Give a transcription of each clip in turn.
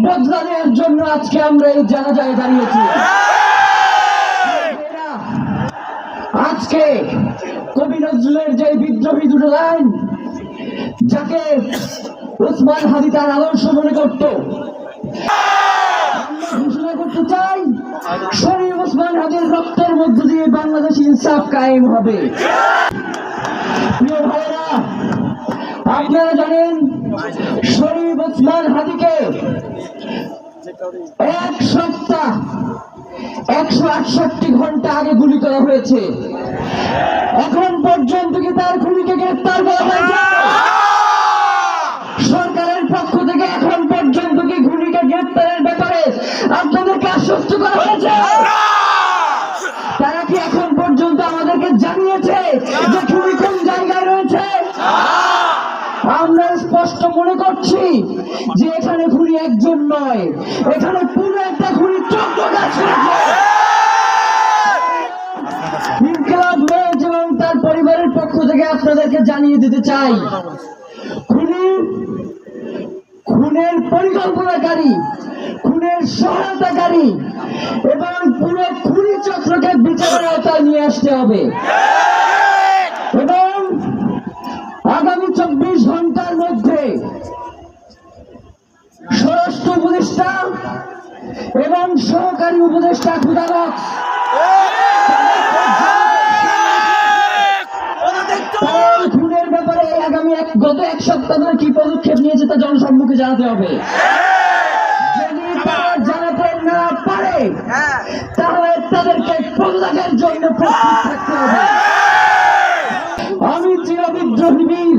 বদলা নেওয়ার জন্য আজকে আমরা এই জানাজায় দাঁড়িয়েছি। আজকে কবি নজরুলের যে বিদ্রোহী দুটো লাইন, যাকে ওসমান হাদি তার আদর্শ মনে করত, ঘোষণা করতে চাই শরীফ ওসমান হাদির রক্তের মধ্য দিয়ে বাংলাদেশ ইনসাফ কায়েম হবে। প্রিয় ভাইরা, আপনারা জানেন শরীফ ওসমান হাদিকে এক সপ্তাহ 168 ঘন্টা আগে গুলি করা হয়েছে। এখন পর্যন্ত কি তার খুনিকে গ্রেফতার করা হয়েছে? সরকারের পক্ষ থেকে এখন পর্যন্ত কি খুনিকে গ্রেফতারের ব্যাপারে আপনাদেরকে আশ্বস্ত করা হয়েছে? তারা কি এখন পর্যন্ত আমাদেরকে জানিয়েছে যে খুনি কোন জায়গায় রয়েছে? আমরা স্পষ্ট মনে করছি যে এখানে খুনি একজন নয়, এখানে পুরো একটা খুনি চক্র কাজ করেছে। ইনকিলাব মঞ্চ এবং তার পরিবারের পক্ষ থেকে আপনাদেরকে জানিয়ে দিতে চাই, খুনের পরিকল্পনাকারী, খুনের সহায়তাকারী এবং পুরো খুনি চক্রকে বিচারের আওতায় নিয়ে আসতে হবে এবং আগামী 24 ঘন্টার মধ্যে স্বরাষ্ট্র উপদেষ্টা এবং সহকারী উপদেষ্টা খুদাবক খুনের ব্যাপারে গত এক সপ্তাহ ধরে কি পদক্ষেপ নিয়েছে তা জনসম্মুখে জানাতে হবে। যদি তারা জানাতে না পারে তাহলে তাদেরকে পদত্যাগের জন্য প্রস্তুত থাকতে হবে। আমি চিরবিদ্রোহী বীর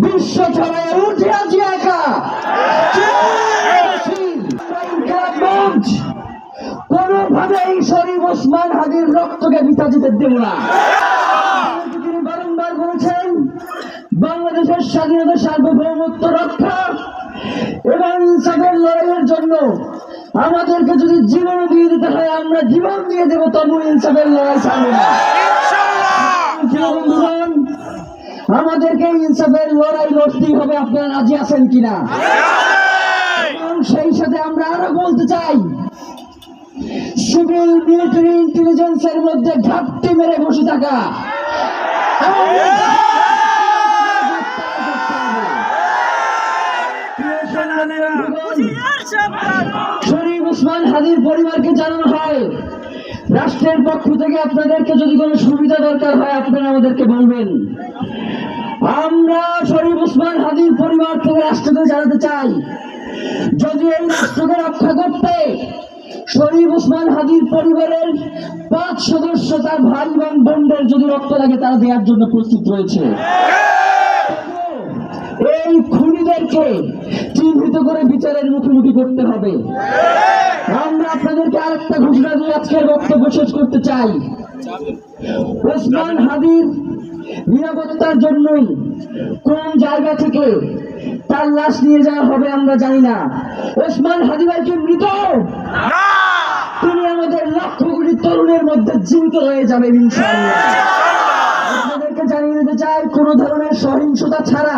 বিশ্ব ছড়ায় উঠে আছি একা, কোনোভাবেই শরীফ ওসমান হাদির রক্তকে বৃথা যেতে দেব না। তিনি বারংবার বলেছেন বাংলাদেশের স্বাধীনতা, সার্বভৌমত্ব রক্ষা এবং ইনসাফের লড়াইয়ের জন্য আমাদেরকে যদি জীবন দিয়ে দিতে হয় আমরা জীবন দিয়ে দেবো, তবু ইনসাফের লড়াই ছাড়বো না। বন্ধুগণ, আমাদেরকে ইনসাফের লড়াই লড়তেই হবে। আপনারা রাজি আছেন কিনা? এবং সেই সাথে আমরা আরো বলতে চাই, সিভিল মিলিটারি ইন্টেলিজেন্সের মধ্যে ঘাপটি মেরে বসে থাকা শরীফ ওসমান হাদির পরিবারকে জানানো হয়, রাষ্ট্রের পক্ষ থেকে আপনাদেরকে যদি কোনো সুবিধা দরকার হয় আপনারা আমাদেরকে বলবেন। আমরা শরীফ ওসমান হাদির পরিবার থেকে রাষ্ট্রকে জানাতে চাই, যদি এই রাষ্ট্রকে রক্ষা করতে শরীফ ওসমান হাদির পরিবারের 5 সদস্য তার ভাই এবং বোনদের যদি রক্ত লাগে তারা দেওয়ার জন্য প্রস্তুত রয়েছে। এই খুনিদেরকে চিহ্নিত করে বিচারের মুখোমুখি করতে হবে। আমরা আপনাদেরকে আরেকটা ঘোষণা দিয়ে আজকের বক্তব্য শেষ করতে চাই। ওসমান হাদির নিরাপত্তার জন্যই কোন জায়গা থেকে তার লাশ নিয়ে যাওয়া হবে আমরা জানি না। ওসমান হাদি ভাই কি মৃত? তিনি আমাদের লক্ষ কোটি তরুণের মধ্যে জীবিত হয়ে যাবেন ইনশাআল্লাহ। আপনাদেরকে জানিয়ে দিতে চাই, কোন ধরনের সহিংসতা ছাড়া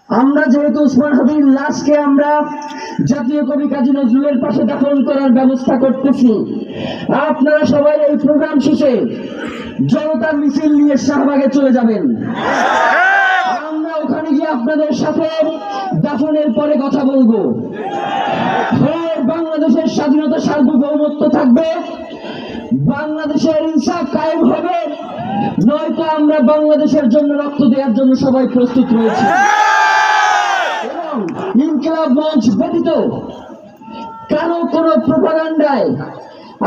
আমরা যেহেতু ওসমান হাদির লাশকে আমরা জাতীয় কবি কাজী নজরুলের পাশে দাফন করার ব্যবস্থা করতেছি, আপনারা সবাই এই প্রোগ্রাম শেষে জনতা মিছিল নিয়ে শাহবাগে চলে যাবেন। আমরা ওখানে গিয়ে আপনাদের সাথে দাফনের পরে কথা বলবো। বাংলাদেশের স্বাধীনতা, সার্বভৌমত্ব থাকবে, বাংলাদেশের ইনসাফ কায়েম হবে, নয়তো আমরা বাংলাদেশের জন্য রক্ত দেওয়ার জন্য সবাই প্রস্তুত রয়েছে। এবং ইনকিলাব মঞ্চ ব্যতীত কারো কোনো প্রোপাগান্ডায়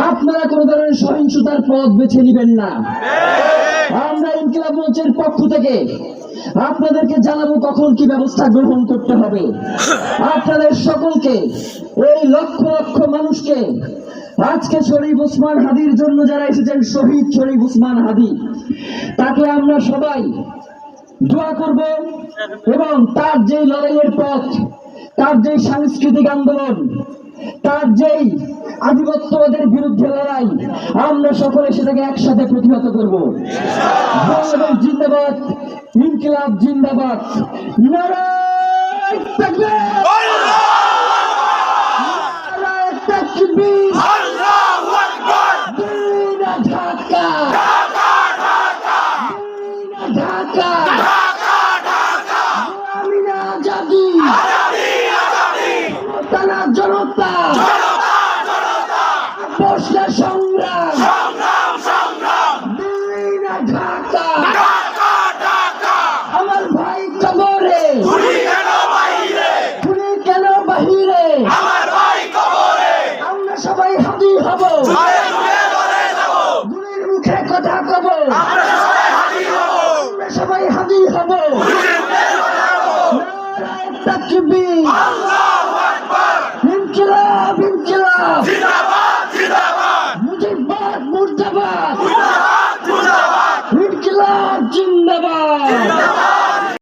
আপনারা কোন ধরনের সহিংসতার পথ বেছে নেবেন না। আমরা ইনকিলাব মঞ্চের পক্ষ থেকে আপনাদেরকে জানাবো কখন কি ব্যবস্থা গ্রহণ করতে হবে। আপনাদের সকলকে, এই লক্ষ লক্ষ মানুষকে, আজকে শরীফ ওসমান হাদির জন্য যারা এসেছেন, শহীদ শরীফ ওসমান হাদি, তাকে আমরা সবাই দোয়া করব এবং তার যেই লড়াইয়ের পথ, তার যেই সাংস্কৃতিক আন্দোলন, তার যেই আধিপত্যবাদের বিরুদ্ধে লড়াই, আমরা সকলে সেটাকে একসাথে প্রতিহত করব। বাংলাদেশ জিন্দাবাদ, ইনকিলাব জিন্দাবাদ, নারায়ে তাকবীর। গুলি কেন বাহিরে? গুলি কেন বাহিরে? আমার ভাই কবরে। আমরা সবাই হাদি হব, ঘরে ঘরে ঘরে যাব। গুলির মুখে কথা কব, আমরা সবাই হাজির হব। আমরা সবাই হাদি হব। গুলির মুখে কথা বলবো। নারায়ে তাকবীর, আল্লাহু